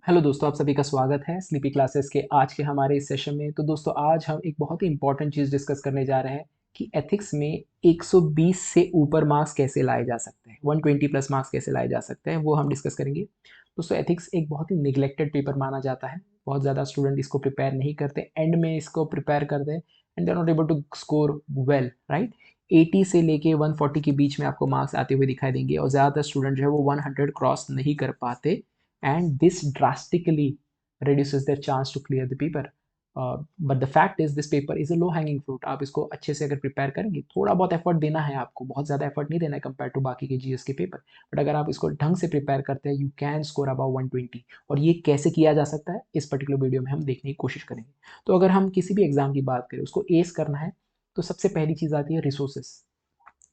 Hello दोस्तों, आप सभी का स्वागत है स्लीपी क्लासेस के आज के हमारे इस सेशन में। तो दोस्तों, आज हम एक बहुत ही इंपॉर्टेंट चीज़ डिस्कस करने जा रहे हैं कि एथिक्स में 120 से ऊपर मार्क्स कैसे लाए जा सकते हैं, 120 प्लस मार्क्स कैसे लाए जा सकते हैं, वो हम डिस्कस करेंगे। दोस्तों, एथिक्स एक बहुत ही निगलेक्टेड पेपर माना जाता है। बहुत ज़्यादा स्टूडेंट इसको प्रिपेयर नहीं करते, एंड में इसको प्रिपेयर करते हैं and they are not able to score well, right. 80 से लेके 140 के बीच में आपको मार्क्स आते हुए दिखाई देंगे और ज़्यादातर स्टूडेंट जो है वो 100 क्रॉस नहीं कर पाते, and this drastically reduces their chance to clear the paper. But the fact is this paper is a low hanging fruit. आप इसको अच्छे से अगर प्रिपेयर करेंगे, थोड़ा बहुत एफर्ट देना है आपको, बहुत ज़्यादा एफर्ट नहीं देना है कंपेयर टू बाकी के जीएस के पेपर, बट अगर आप इसको ढंग से प्रिपेयर करते हैं, यू कैन स्कोर अबाउ 120। और ये कैसे किया जा सकता है, इस पर्टिकुलर वीडियो में हम देखने की कोशिश करेंगे। तो अगर हम किसी भी एग्जाम की बात करें, उसको एस करना है, तो सबसे पहली चीज़ आती है रिसोर्सेस।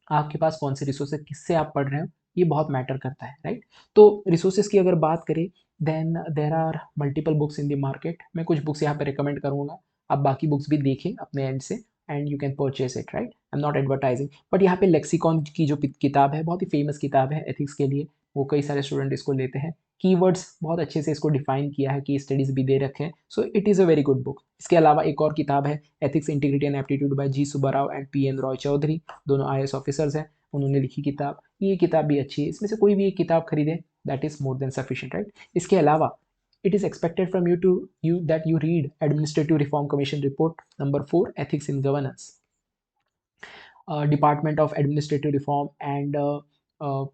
आपके पास कौन से रिसोर्सेज, किससे आप पढ़ रहे हो, ये बहुत मैटर करता है, राइट। तो रिसोर्सेज की अगर बात करें, then there are multiple books in the market. मैं कुछ बुक्स यहाँ पे रिकमेंड करूँगा, आप बाकी बुक्स भी देखें अपने एंड से, and you can purchase it, right. I am not advertising, but यहाँ पे लेक्सिकॉन की जो किताब है, बहुत ही फेमस किताब है एथिक्स के लिए, वो कई सारे स्टूडेंट इसको लेते हैं। कीवर्ड्स बहुत अच्छे से इसको डिफाइन किया है, की स्टडीज भी दे रखे हैं, so it is a very good book. इसके अलावा एक और किताब है ethics integrity and aptitude by G Subbarao and P N Roy Chowdhury, दोनों आईएएस ऑफिसर्स हैं, उन्होंने लिखी किताब। ये किताब भी अच्छी है, इसमें से कोई भी एक किताब खरीदें, that is more than sufficient, right. इसके अलावा it is expected from you that you read Administrative Reform Commission report number 4, ethics in governance, department of administrative reform and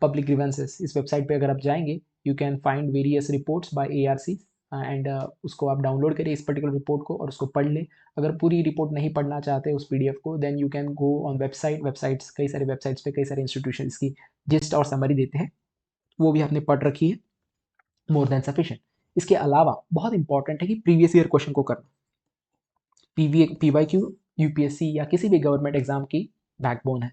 public grievances. इस वेबसाइट पे अगर आप जाएंगे, you can find various reports by ARC, and उसको आप download करिए इस particular report को और उसको पढ़ लें। अगर पूरी रिपोर्ट नहीं पढ़ना चाहते उस PDF को, then you can go on websites, कई सारे वेबसाइट्स पे कई सारे इंस्टीट्यूशन इसकी जिस्ट और समरी देते हैं, वो भी आपने पढ़ रखी है, मोर देन सफिशिएंट। इसके अलावा बहुत इंपॉर्टेंट है कि प्रीवियस ईयर क्वेश्चन को करना। PYQ UPSC या किसी भी गवर्नमेंट एग्जाम की बैकबोन है,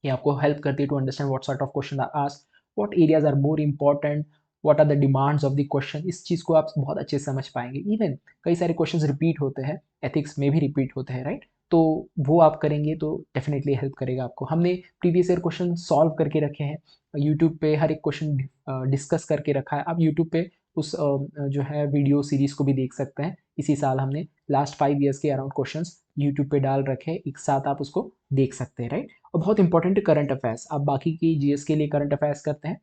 ये आपको हेल्प करती है to understand what sort of question are asked, what areas are more important, what are the demands of the question. इस चीज़ को आप बहुत अच्छे से समझ पाएंगे। इवन कई सारे क्वेश्चंस रिपीट होते हैं, एथिक्स में भी रिपीट होते हैं, राइट। तो वो आप करेंगे तो डेफिनेटली हेल्प करेगा आपको। हमने प्रीवियस ईयर क्वेश्चन सॉल्व करके रखे हैं, यूट्यूब पे हर एक क्वेश्चन डिस्कस करके रखा है। आप यूट्यूब पे उस जो है वीडियो सीरीज को भी देख सकते हैं। इसी साल हमने लास्ट 5 ईयर्स के अराउंड क्वेश्चंस यूट्यूब पे डाल रखे हैं, एक साथ आप उसको देख सकते हैं, राइट। और बहुत इंपॉर्टेंट करंट अफेयर्स, आप बाकी की जीएस के लिए करंट अफेयर्स करते हैं,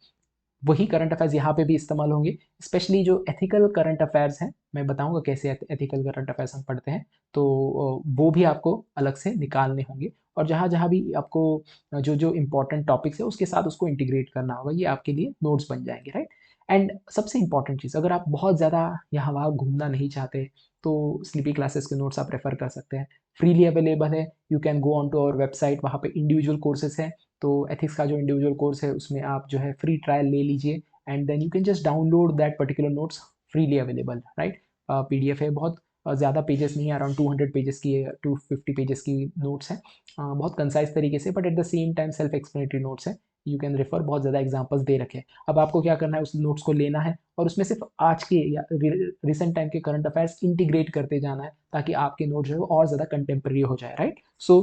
वही करंट अफेयर्स यहाँ पे भी इस्तेमाल होंगे। स्पेशली जो एथिकल करंट अफेयर्स हैं, मैं बताऊंगा कैसे एथिकल करंट अफेयर्स हम पढ़ते हैं, तो वो भी आपको अलग से निकालने होंगे। और जहाँ जहाँ भी आपको जो जो इंपॉर्टेंट टॉपिक्स है उसके साथ उसको इंटीग्रेट करना होगा, ये आपके लिए नोट्स बन जाएंगे, राइट। एंड सबसे इंपॉर्टेंट चीज़, अगर आप बहुत ज़्यादा यहाँ वहाँ घूमना नहीं चाहते, तो स्लीपी क्लासेस के नोट्स आप रेफर कर सकते हैं, फ्रीली अवेलेबल है। You can go on to our website, वहाँ पे इंडिविजुअल कोर्सेज हैं। तो एथिक्स का जो इंडिविजुअल कोर्स है उसमें आप जो है फ्री ट्रायल ले लीजिए, and then you can just download that particular notes freely available, right. PDF है, बहुत ज़्यादा पेजेस नहीं है, अराउंड 200 पेजेस की, 250 पेजेस की नोट्स हैं, बहुत कंसाइज तरीके से, but at the same time self explanatory notes है। यू कैन रेफर, बहुत ज़्यादा एग्जाम्पल्स दे रखे हैं। अब आपको क्या करना है, उस नोट्स को लेना है और उसमें सिर्फ आज के या रिसेंट टाइम के करंट अफेयर्स इंटीग्रेट करते जाना है, ताकि आपके नोट जो है वो और ज़्यादा कंटेम्प्रेरी हो जाए, राइट। सो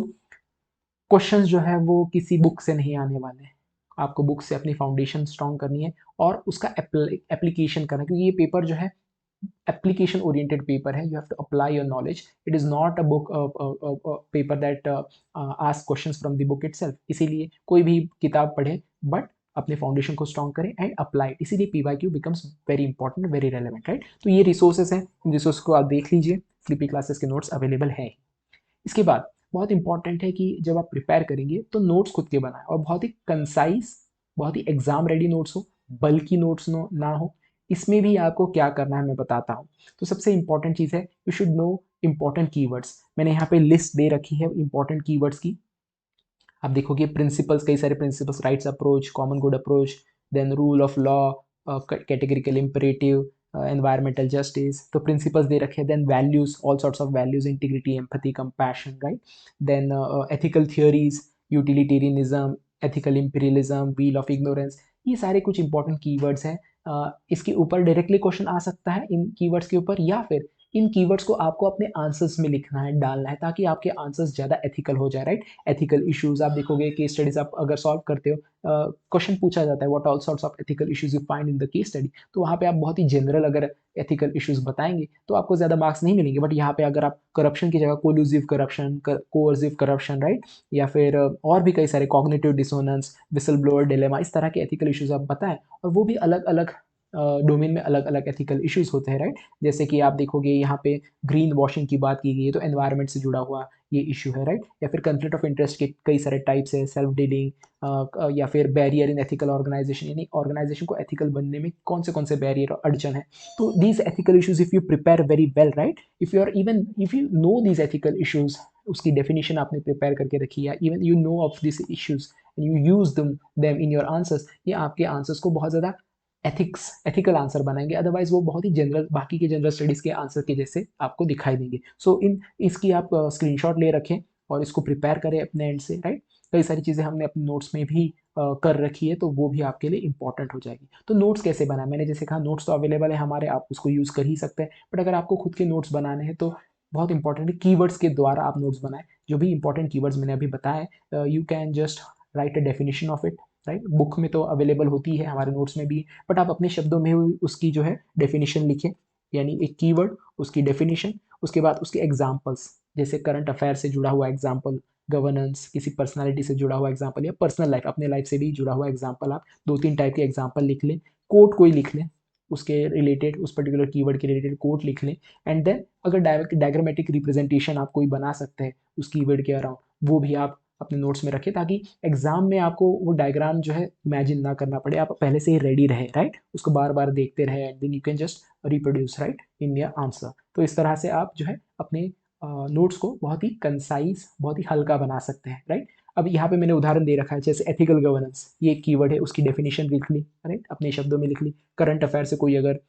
क्वेश्चंस जो है वो किसी बुक से नहीं आने वाले हैं, आपको बुक से अपनी फाउंडेशन स्ट्रॉन्ग करनी है और उसका एप्लीकेशन करना है, क्योंकि ये पेपर जो है एप्लीकेशन ओरिएंटेड पेपर है। You have to apply your knowledge, it is not a book paper that ask questions from the book itself. इसीलिए कोई भी किताब पढ़े, बट अपने फाउंडेशन को स्ट्रॉन्ग करें एंड अप्लाई, इसीलिए PYQ becomes very important, very relevant, right. तो ये रिसोर्सेज हैं, इन रिसोर्स को आप देख लीजिए, स्लीपी क्लासेस के नोट्स अवेलेबल है। इसके बाद बहुत इंपॉर्टेंट है कि जब आप प्रिपेयर करेंगे तो नोट्स खुद के बनाएं और बहुत ही कंसाइज, बहुत ही एग्जाम रेडी नोट्स हो, बल्कि नोट्स ना हो। इसमें भी आपको क्या करना है मैं बताता हूँ। तो सबसे इंपॉर्टेंट चीज़ है, you should know important keywords. मैंने यहाँ पे लिस्ट दे रखी है इंपॉर्टेंट कीवर्ड्स की। आप देखोगे प्रिंसिपल्स, कई सारे principles, rights approach, common good approach, then rule of law, categorical imperative, environmental justice, तो प्रिंसिपल्स दे रखे हैं। Then values, all sorts of values, integrity, empathy, compassion, right. Then ethical theories, utilitarianism, ethical imperialism, wheel of ignorance, ये सारे कुछ important keywords हैं। इसके ऊपर डायरेक्टली क्वेश्चन आ सकता है इन कीवर्ड्स के ऊपर, या फिर इन कीवर्ड्स को आपको अपने आंसर्स में लिखना है, डालना है, ताकि आपके आंसर्स ज़्यादा एथिकल हो जाए, राइट। एथिकल इश्यूज आप देखोगे, केस स्टडीज आप अगर सॉल्व करते हो, क्वेश्चन पूछा जाता है what all sorts of ethical issues you find in the case study, तो वहाँ पे आप बहुत ही जनरल अगर एथिकल इश्यूज बताएंगे तो आपको ज़्यादा मार्क्स नहीं मिलेंगे। बट यहाँ पे अगर आप करप्शन की जगह कोलूसिव करप्शन, कोअर्सिव करप्शन, राइट, या फिर और भी कई सारे cognitive dissonance, whistle blower dilemma, इस तरह के एथिकल इश्यूज आप बताएं, और वो भी अलग अलग डोमेन में अलग अलग एथिकल इश्यूज होते हैं, राइट। जैसे कि आप देखोगे यहाँ पे ग्रीन वॉशिंग की बात की गई है, तो एनवायरनमेंट से जुड़ा हुआ ये इशू है, राइट। या फिर कंफ्लिक्ट ऑफ इंटरेस्ट के कई सारे टाइप्स है, सेल्फ डीलिंग, या फिर बैरियर इन एथिकल ऑर्गेनाइजेशन, यानी ऑर्गेनाइजेशन को एथिकल बनने में कौन से बैरियर और अड़चन है। तो these ethical issues if you prepare very well, right, if you know these ethical issues, उसकी डेफिनेशन आपने प्रिपेयर करके रखी है, even you know of this issues, you use them in your answers, ये आपके आंसर्स को बहुत ज़्यादा एथिकल आंसर बनाएंगे। अदरवाइज वो बहुत ही जनरल, बाकी के जनरल स्टडीज़ के आंसर के जैसे आपको दिखाई देंगे। सो इसकी आप स्क्रीनशॉट ले रखें और इसको प्रिपेयर करें अपने एंड से, राइट। कई सारी चीज़ें हमने अपने नोट्स में भी कर रखी है, तो वो भी आपके लिए इंपॉर्टेंट हो जाएगी। तो नोट्स कैसे बनाए, मैंने जैसे कहा नोट्स तो अवेलेबल है हमारे, आप उसको यूज़ कर ही सकते हैं। बट अगर आपको खुद के नोट्स बनाने हैं तो बहुत इंपॉर्टेंट है कीवर्ड्स के द्वारा आप नोट्स बनाएं। जो भी इंपॉर्टेंट कीवर्ड्स मैंने अभी बताया, you can just right a definition of it, right. Book में तो अवेलेबल होती है, हमारे नोट्स में भी, बट आप अपने शब्दों में उसकी जो है डेफिनेशन लिखें, यानी एक कीवर्ड, उसकी डेफिनेशन, उसके बाद उसके एग्जाम्पल्स, जैसे करंट अफेयर से जुड़ा हुआ एग्जाम्पल, गवर्नेंस, किसी पर्सनालिटी से जुड़ा हुआ एग्जाम्पल, या पर्सनल लाइफ, अपने लाइफ से भी जुड़ा हुआ एग्जाम्पल, आप 2-3 टाइप के एग्जाम्पल लिख लें। कोट कोई लिख लें, उसके रिलेटेड, उस पर्टिकुलर कीवर्ड के रिलेटेड कोट लिख लें। एंड देन अगर डायग्रामेटिक रिप्रेजेंटेशन आप कोई बना सकते हैं उस कीवर्ड के अराउंड, वो भी आप अपने नोट्स में रखें, ताकि एग्जाम में आपको वो डायग्राम जो है इमेजिन ना करना पड़े, आप पहले से ही रेडी रहे, राइट। उसको बार बार देखते रहे, and then you can just reproduce, right, in your answer. तो इस तरह से आप जो है अपने नोट्स को बहुत ही कंसाइज, बहुत ही हल्का बना सकते हैं, राइट। अब यहाँ पे मैंने उदाहरण दे रखा है, जैसे एथिकल गवर्नेंस, ये कीवर्ड है, उसकी डेफिनेशन लिख ली, राइट, अपने शब्दों में लिख ली। करंट अफेयर से कोई अगर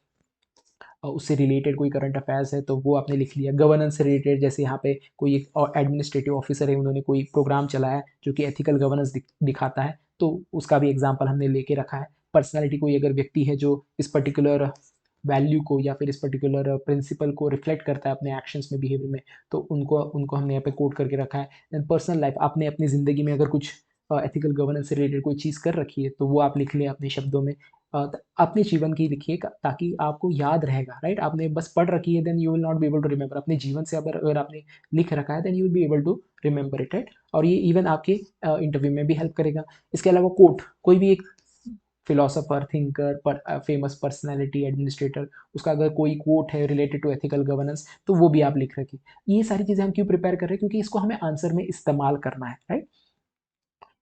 उससे रिलेटेड कोई करंट अफेयर्स है तो वो आपने लिख लिया। गवर्नेंस से रिलेटेड, जैसे यहाँ पे कोई एक एडमिनिस्ट्रेटिव ऑफिसर है, उन्होंने कोई प्रोग्राम चलाया जो कि एथिकल गवर्नेंस दिखाता है, तो उसका भी एग्जाम्पल हमने लेके रखा है। पर्सनैलिटी, कोई अगर व्यक्ति है जो इस पर्टिकुलर वैल्यू को या फिर इस पर्टिकुलर प्रिंसिपल को रिफ्लेक्ट करता है अपने एक्शंस में, बिहेवियर में, तो उनको उनको हमने यहाँ पे कोट करके रखा है। देन पर्सनल लाइफ, आपने अपनी ज़िंदगी में अगर कुछ एथिकल गवर्नेंस से रिलेटेड कोई चीज़ कर रखी है तो वो आप लिख लें अपने शब्दों में। अपने जीवन की लिखिए, ताकि आपको याद रहेगा, राइट। आपने बस पढ़ रखी है, then you will not be able to remember. अपने जीवन से अगर आपने लिख रखा है, then you will be able to remember it, right. और ये इवन आपके इंटरव्यू में भी हेल्प करेगा। इसके अलावा कोट, कोई भी एक philosopher, thinker, famous personality, administrator, उसका अगर कोई कोट है रिलेटेड टू एथिकल गवर्नेंस, तो वो भी आप लिख रखिए। ये सारी चीज़ें हम क्यों प्रिपेयर कर रहे हैं, क्योंकि इसको हमें आंसर में इस्तेमाल करना है, राइट।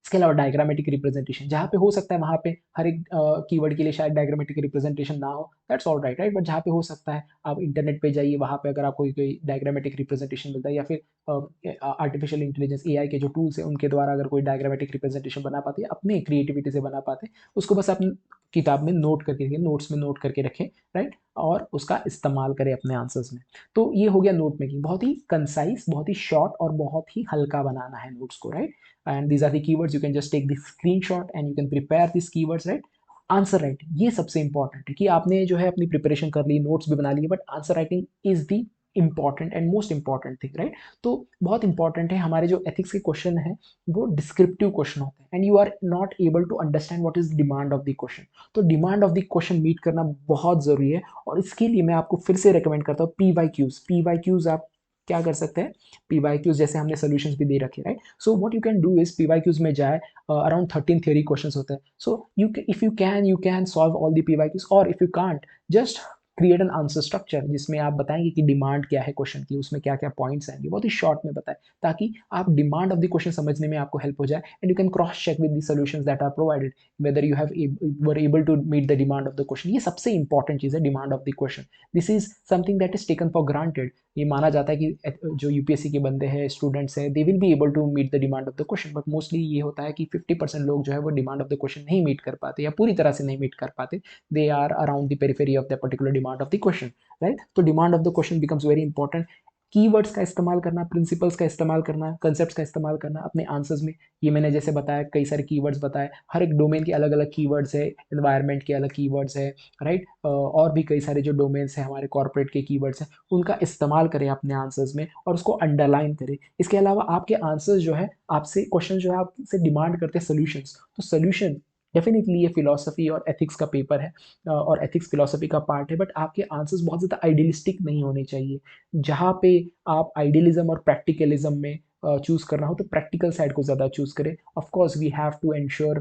इसके अलावा डायग्रामेटिक रिप्रेजेंटेशन, जहाँ पे हो सकता है वहाँ पे हर एक कीवर्ड के लिए शायद डायग्रामेटिक रिप्रेजेंटेशन ना हो, that's all right, right. But जहाँ पे हो सकता है, आप इंटरनेट पे जाइए, वहाँ पे अगर आपको कोई डायग्रामेटिक रिप्रेजेंटेशन मिलता है, या फिर आर्टिफिशियल इंटेलिजेंस, एआई के जो टूल्स हैं उनके द्वारा अगर कोई डायग्रामेटिक रिप्रेजेंटेशन बना पाते हैं, अपने क्रिएटिविटी से बना पाते हैं, उसको बस अपनी किताब में नोट करके रखें, नोट्स में नोट करके रखें, राइट, और उसका इस्तेमाल करें अपने आंसर्स में। तो ये हो गया नोट मेकिंग, बहुत ही कंसाइज, बहुत ही शॉर्ट और बहुत ही हल्का बनाना है नोट्स को, right. And these are the keywords, you can just take the screenshot and you can prepare these keywords, right। Answer writing, ये सबसे इंपॉर्टेंट है कि आपने जो है अपनी प्रिपरेशन कर ली, नोट्स भी बना लिए, but answer writing is the important and most important thing, right. तो बहुत इंपॉर्टेंट है, हमारे जो एथिक्स के क्वेश्चन है वो डिस्क्रिप्टिव क्वेश्चन होते हैं, and you are not able to understand what is demand of the question. तो demand of the question meet करना बहुत जरूरी है, और इसके लिए मैं आपको फिर से रिकमेंड करता हूँ पी वाई क्यूज आप क्या कर सकते हैं, पी वाई क्यूज जैसे हमने सोल्यूशंस भी दे रखे, right. So what you can do is P Y Qs में जाए, अराउंड 13 थ्योरी क्वेश्चंस होते हैं। So if you can solve all the P Y Qs, और if you can't, just create an answer structure जिसमें आप बताएंगे कि demand क्या है क्वेश्चन की, उसमें क्या क्या पॉइंट्स आएंगे, बहुत ही शॉर्ट में बताएं, ताकि आप डिमांड ऑफ द क्वेश्चन समझने में आपको हेल्प हो जाए, and you can cross check with the solutions that are provided whether you have were able to meet the demand of the question. ये सबसे इंपॉर्टेंट चीज़ है, demand of the question. This is something that is taken for granted. ये माना जाता है कि जो यूपीएससी के बंदे हैं, स्टूडेंट्स हैं, they will be able to meet the demand of the question, but mostly ये होता है कि 50% लोग जो है वो डिमांड ऑफ द क्वेश्चन नहीं मीट कर पाते, या पूरी तरह से नहीं मीट कर पाते। They are around the periphery of the particular demand of the question, right. तो demand of the question becomes very important. Keywords का इस्तेमाल करना, प्रिंसिपल्स का इस्तेमाल करना, कंसेप्ट्स का इस्तेमाल करना अपने आंसर्स में। ये मैंने जैसे बताया, कई सारे कीवर्ड्स बताए, हर एक डोमेन के अलग अलग कीवर्ड्स है, एनवायरनमेंट के अलग कीवर्ड्स है, राइट। और भी कई सारे जो डोमेन्स हैं हमारे कॉर्पोरेट के कीवर्ड्स हैं, उनका इस्तेमाल करें अपने आंसर्स में और उसको अंडरलाइन करें। इसके अलावा आपके आंसर्स जो है, आपसे क्वेश्चन जो है आपसे डिमांड करते हैं सोल्यूशंस, तो सोल्यूशन डेफिनेटली ये फिलोसफी और एथिक्स का पेपर है, और एथिक्स फिलोसफी का पार्ट है, बट आपके आंसर्स बहुत ज़्यादा आइडियलिस्टिक नहीं होने चाहिए। जहाँ पे आप आइडियलिज्म और प्रैक्टिकलिज्म में चूज करना हो तो प्रैक्टिकल साइड को ज़्यादा चूज करें। Of course we have to ensure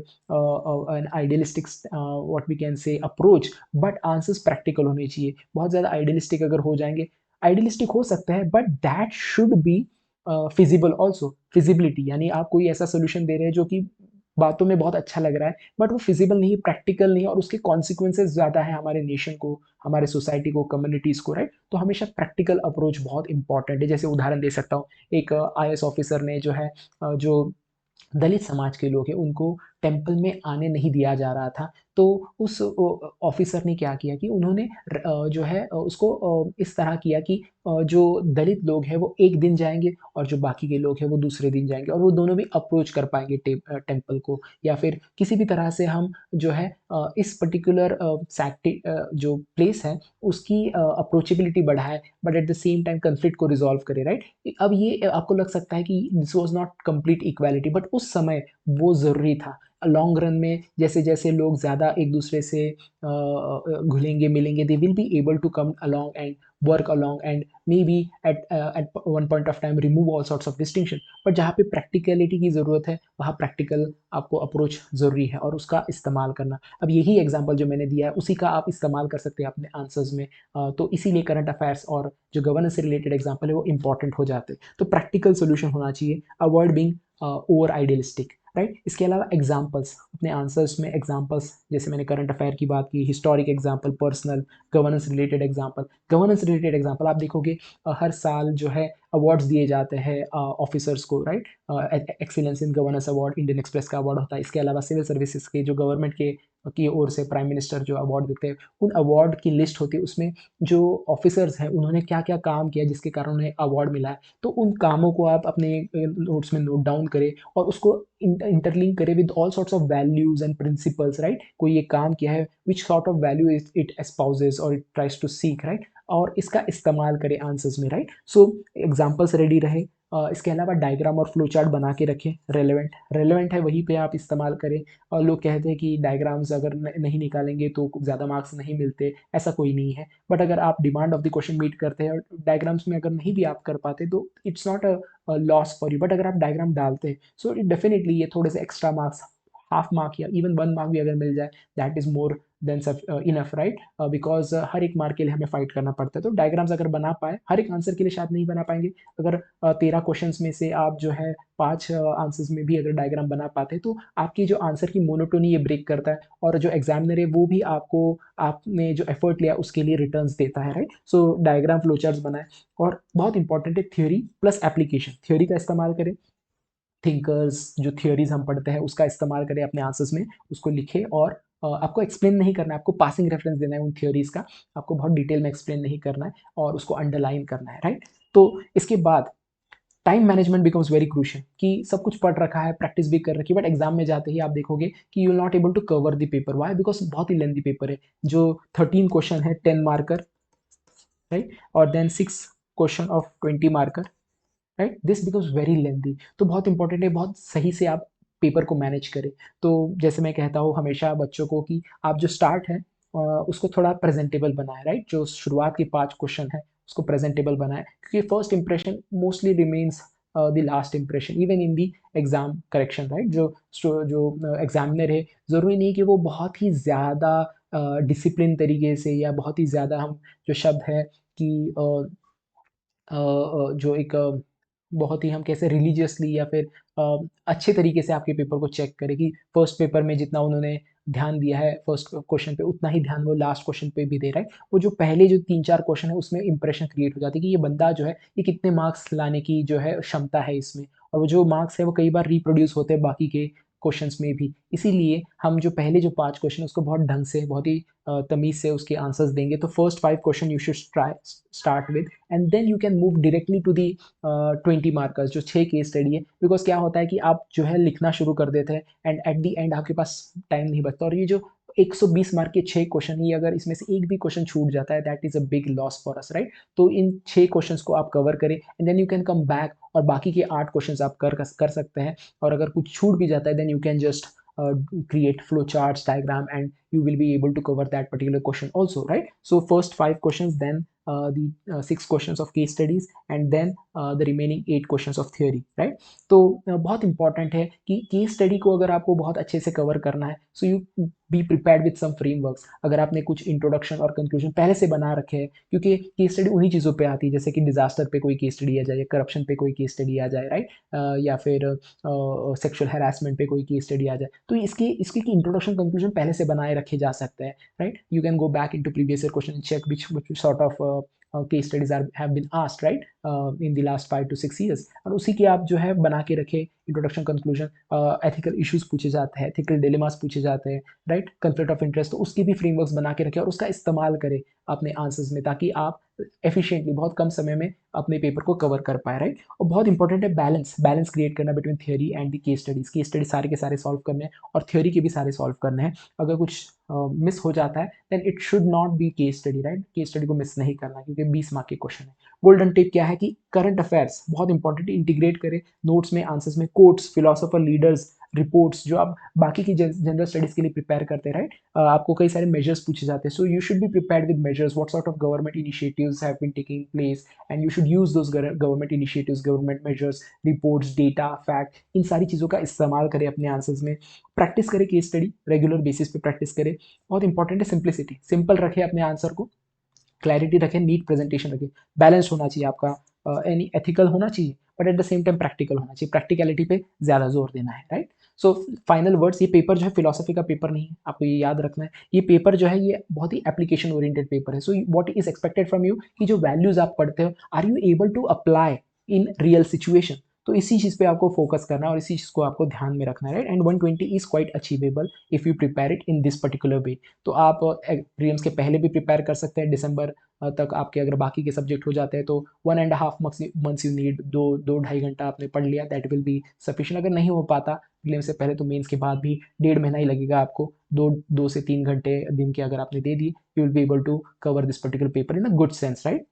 an idealistic what we can say approach, but answers practical होने चाहिए। बहुत ज़्यादा आइडियलिस्टिक अगर हो जाएंगे, आइडियलिस्टिक हो सकता है but that should be feasible also. Feasibility यानी आप कोई ऐसा सोल्यूशन दे रहे हैं जो कि बातों में बहुत अच्छा लग रहा है बट वो फिजिबल नहीं, प्रैक्टिकल नहीं, और उसके कॉन्सिक्वेंसेज ज़्यादा है हमारे नेशन को, हमारे सोसाइटी को, कम्युनिटीज़ को, राइट। तो हमेशा प्रैक्टिकल अप्रोच बहुत इंपॉर्टेंट है। जैसे उदाहरण दे सकता हूँ, एक आईएएस ऑफिसर ने जो है जो दलित समाज के लोग हैं उनको टेम्पल में आने नहीं दिया जा रहा था, तो उस ऑफिसर ने क्या किया कि उन्होंने जो है उसको इस तरह किया कि जो दलित लोग हैं वो एक दिन जाएंगे और जो बाकी के लोग हैं वो दूसरे दिन जाएंगे, और वो दोनों भी अप्रोच कर पाएंगे टेम्पल को, या फिर किसी भी तरह से हम जो है इस पर्टिकुलर जो प्लेस है उसकी अप्रोचेबिलिटी बढ़ाए, but at the same time conflict को रिजॉल्व करे, राइट। अब ये आपको लग सकता है कि this was not complete equality, but उस समय वो ज़रूरी था। लॉन्ग रन में जैसे जैसे लोग ज़्यादा एक दूसरे से घुलेंगे मिलेंगे, they will be able to come along and work along and maybe at one point of time remove all sorts of distinction। But जहाँ पे प्रैक्टिकलिटी की ज़रूरत है वहाँ प्रैक्टिकल आपको अप्रोच ज़रूरी है और उसका इस्तेमाल करना। अब यही एग्जांपल जो मैंने दिया है उसी का आप इस्तेमाल कर सकते हैं अपने आंसर्स में। तो इसीलिए करंट अफेयर्स और जो गवर्नेंस से रिलेटेड एग्जाम्पल है वो इंपॉर्टेंट हो जाते हैं। तो प्रैक्टिकल सोल्यूशन होना चाहिए, avoid being over idealistic, right. इसके अलावा एग्जाम्पल्स अपने आंसर्स में, एग्जाम्पल्स जैसे मैंने करंट अफेयर की बात की, historic example, personal, governance related example. Governance related example आप देखोगे हर साल जो है अवार्ड्स दिए जाते हैं ऑफिसर्स को, right. Excellence in governance award Indian express का अवार्ड होता है। इसके अलावा सिविल सर्विसेज के जो गवर्नमेंट के की ओर से प्राइम मिनिस्टर जो अवार्ड देते हैं, उन अवार्ड की लिस्ट होती है, उसमें जो ऑफिसर्स हैं उन्होंने क्या क्या काम किया जिसके कारण उन्हें अवार्ड मिला है, तो उन कामों को आप अपने नोट्स में नोट डाउन करें और उसको इंटरलिंक करें with all sorts of values and principles, right. कोई ये काम किया है, which sort of value it espouses और it tries to seek, right, और इसका इस्तेमाल करें आंसर्स में, राइट। सो एग्जाम्पल्स रेडी रहे। इसके अलावा डायग्राम और फ्लो चार्ट बना के रखें, रेलेवेंट रेलेवेंट है वहीं पे आप इस्तेमाल करें। और लोग कहते हैं कि डायग्राम्स अगर नहीं निकालेंगे तो ज़्यादा मार्क्स नहीं मिलते, ऐसा कोई नहीं है। बट अगर आप demand of the question meet करते हैं और डायग्राम्स में अगर नहीं भी आप कर पाते तो it's not a loss for you, but अगर आप डायग्राम डालते हैं सो इट डेफिनेटली ये थोड़े से एक्स्ट्रा मार्क्स, हाफ मार्क या इवन 1 मार्क भी अगर मिल जाए, that is more than enough, right. Because हर एक मार्क के लिए हमें फाइट करना पड़ता है। तो डायग्राम्स अगर बना पाए, हर एक आंसर के लिए शायद नहीं बना पाएंगे, अगर 13 क्वेश्चन में से आप जो है 5 आंसर्स में भी अगर डायग्राम बना पाते हैं तो आपकी जो आंसर की मोनोटोनी ये ब्रेक करता है, और जो एग्जामिनर है वो भी आपको आपने जो एफर्ट लिया उसके लिए रिटर्न्स देता है, राइट। सो डायग्राम फ्लोचार्ट्स बनाए। और बहुत इंपॉर्टेंट है थ्योरी प्लस एप्लीकेशन, थ्योरी का इस्तेमाल करें, थिंकर्स जो थियोरीज हम पढ़ते हैं उसका इस्तेमाल करें अपने आंसर्स में, उसको लिखें। और आपको एक्सप्लेन नहीं करना है, आपको पासिंग रेफरेंस देना है उन थियोरीज का, आपको बहुत डिटेल में एक्सप्लेन नहीं करना है और उसको अंडरलाइन करना है, राइट। तो इसके बाद time management becomes very crucial, कि सब कुछ पढ़ रखा है, प्रैक्टिस भी कर रखी है, बट एग्जाम में जाते ही आप देखोगे कि you will not able to cover the paper. Why? Because बहुत ही लेंदी पेपर है, जो 13 क्वेश्चन है 10 मार्कर, राइट, और then 6 question of 20 marker, right. This becomes very lengthy. तो बहुत इंपॉर्टेंट है, बहुत सही से आप पेपर को मैनेज करें। तो जैसे मैं कहता हूँ हमेशा बच्चों को कि आप जो स्टार्ट है उसको थोड़ा प्रेजेंटेबल बनाए, राइट। जो शुरुआत के 5 क्वेश्चन है उसको प्रेजेंटेबल बनाए, क्योंकि first impression mostly remains the last impression even in the exam correction, right. जो एग्जामिनर है ज़रूरी नहीं कि वो बहुत ही ज़्यादा डिसिप्लिन तरीके से, या बहुत ही ज़्यादा हम जो शब्द है कि जो एक बहुत ही हम कैसे रिलीजियसली या फिर अच्छे तरीके से आपके पेपर को चेक करें, कि फर्स्ट पेपर में जितना उन्होंने ध्यान दिया है फर्स्ट क्वेश्चन पे उतना ही ध्यान वो लास्ट क्वेश्चन पे भी दे रहा है। वो जो पहले जो 3-4 क्वेश्चन है उसमें इंप्रेशन क्रिएट हो जाती है कि ये बंदा जो है ये कितने मार्क्स लाने की जो है क्षमता है इसमें, और वो जो मार्क्स है वो कई बार रिप्रोड्यूस होते हैं बाकी के क्वेश्चंस में भी। इसीलिए हम जो पहले जो 5 क्वेश्चन उसको बहुत ढंग से, बहुत ही तमीज़ से उसके आंसर्स देंगे। तो first 5 question you should try start with, and then you can move directly to the 20 markers जो 6 केस स्टडी है। बिकॉज क्या होता है कि आप जो है लिखना शुरू कर देते हैं एंड एट दी एंड आपके पास टाइम नहीं बचता, और ये जो 120 मार्क के 6 क्वेश्चन, ये अगर इसमें से एक भी क्वेश्चन छूट जाता है that is a big loss for us, right. तो इन 6 क्वेश्चंस को आप कवर करें and then you can come back, और बाकी के 8 क्वेश्चंस आप कर सकते हैं। और अगर कुछ छूट भी जाता है then you can just create flow charts diagram and you will be able to cover that particular question also, right? So first 5 questions, then the 6 questions of case studies, and then the remaining 8 questions of theory, right? तो बहुत important है कि case study को अगर आपको बहुत अच्छे से कवर करना है, so you be prepared with some frameworks. अगर आपने कुछ इंट्रोडक्शन और कंक्लूजन पहले से बना रखे हैं, क्योंकि केस स्टडी उन्हीं चीज़ों पे आती है, जैसे कि डिजास्टर पे कोई केस स्टडी आ जाए, करप्शन पे कोई केस स्टडी आ जाए, राइट, या फिर सेक्सुअल हैरासमेंट पे कोई केस स्टडी आ जाए, तो इसकी इंट्रोडक्शन कंक्लूजन पहले से बनाए रखे जा सकते हैं, right. You can go back into previous year question, check which sort of case studies have been asked, right, in the last 5 to 6 years, और उसी के आप जो है बना के रखे इंट्रोडक्शन कंक्लूजन। एथिकल इश्यूज पूछे जाते हैं, एथिकल डिलेमास पूछे जाते हैं, राइट, कॉन्फ्लिक्ट ऑफ इंटरेस्ट, तो उसके भी फ्रेमवर्क्स बना के रखे और उसका इस्तेमाल करें अपने आंसर्स में, ताकि आप एफिशिएंटली बहुत कम समय में अपने पेपर को कवर कर पाए, राइट। और बहुत इंपॉर्टेंट है बैलेंस क्रिएट करना between theory and the case study सारे के सारे सॉल्व करने हैं और थियोरी के भी सारे सॉल्व करने हैं। अगर कुछ मिस हो जाता है then it should not be case study, right. Case study को मिस नहीं करना, क्योंकि 20 मार्क के क्वेश्चन है। गोल्डन टिप क्या है कि करंट अफेयर्स बहुत इंपॉर्टेंट, इंटीग्रेट करें नोट्स में, आंसर्स में, कोट्स, फिलोसोफर, लीडर्स, रिपोर्ट्स जो आप बाकी की जनरल स्टडीज के लिए प्रिपेयर करते हैं, राइट। आपको कई सारे मेजर्स पूछे जाते हैं, so you should be prepared with measures, what sort of government initiatives have been taking place, and you should use those government initiatives, government measures, reports, data, fact, इन सारी चीज़ों का इस्तेमाल करें अपने आंसर्स में। प्रैक्टिस करें केस स्टडी, रेगुलर बेसिस पे प्रैक्टिस करें। बहुत इंपॉर्टेंट है सिंप्लिसिटी, सिंपल रखें अपने आंसर को, क्लैरिटी रखें, नीट प्रेजेंटेशन रखें, बैलेंस होना चाहिए आपका, यानी एथिकल होना चाहिए but at the same time practical होना चाहिए, प्रैक्टिकलिटी पे ज़्यादा जोर देना है, राइट। सो फाइनल वर्ड्स, ये पेपर जो है फिलोसफी का पेपर नहीं है, आपको ये याद रखना है। ये पेपर जो है ये बहुत ही एप्लीकेशन ओरिएंटेड पेपर है। So what is expected from you कि जो वैल्यूज आप पढ़ते हो are you able to apply in real situation. तो इसी चीज़ पे आपको फोकस करना है और इसी चीज़ को आपको ध्यान में रखना है, right. And 120 is quite achievable if you prepare it in this particular way. तो आप प्रीलिम्स के पहले भी प्रिपेयर कर सकते हैं, दिसंबर तक आपके अगर बाकी के सब्जेक्ट हो जाते हैं तो 1.5 मंथ्स यू नीड, दो ढाई घंटा आपने पढ़ लिया, दैट विल बी सफिशिएंट। अगर नहीं हो पाता प्रीलिम से पहले तो मेंस के बाद भी 1.5 महीना ही लगेगा आपको, 2 से 3 घंटे दिन के अगर आपने दे दिए, you will be able to cover this particular paper in a good sense, right.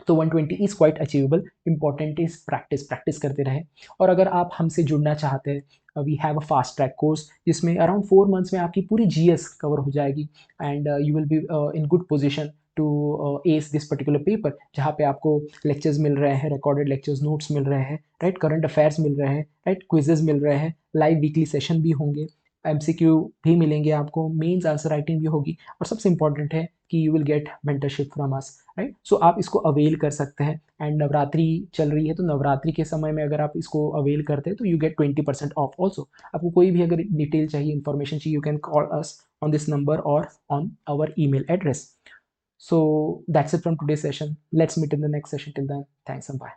तो 120 is quite achievable. Important is practice करते रहे। और अगर आप हमसे जुड़ना चाहते हैं, we have a fast track course जिसमें अराउंड 4 मंथ्स में आपकी पूरी जीएस कवर हो जाएगी and you will be in good position to ace this particular paper, जहाँ पे आपको लेक्चर्स मिल रहे हैं, रिकॉर्डेड लेक्चर्स, नोट्स मिल रहे हैं, राइट, करंट अफेयर्स मिल रहे हैं, राइट, क्विजेज मिल रहे हैं, लाइव वीकली सेशन भी होंगे, एमसीक्यू भी मिलेंगे आपको, मेंस आंसर राइटिंग भी होगी, और सबसे इंपॉर्टेंट है कि you will get mentorship from us, right. So आप इसको अवेल कर सकते हैं। एंड नवरात्रि चल रही है, तो नवरात्रि के समय में अगर आप इसको अवेल करते हैं तो यू गेट 20% ऑफ ऑल्सो। आपको कोई भी अगर डिटेल चाहिए, इन्फॉर्मेशन चाहिए, you can call us on this number or on our email address. So that's it from today's session. Let's meet in the next session. Till then, thanks and bye.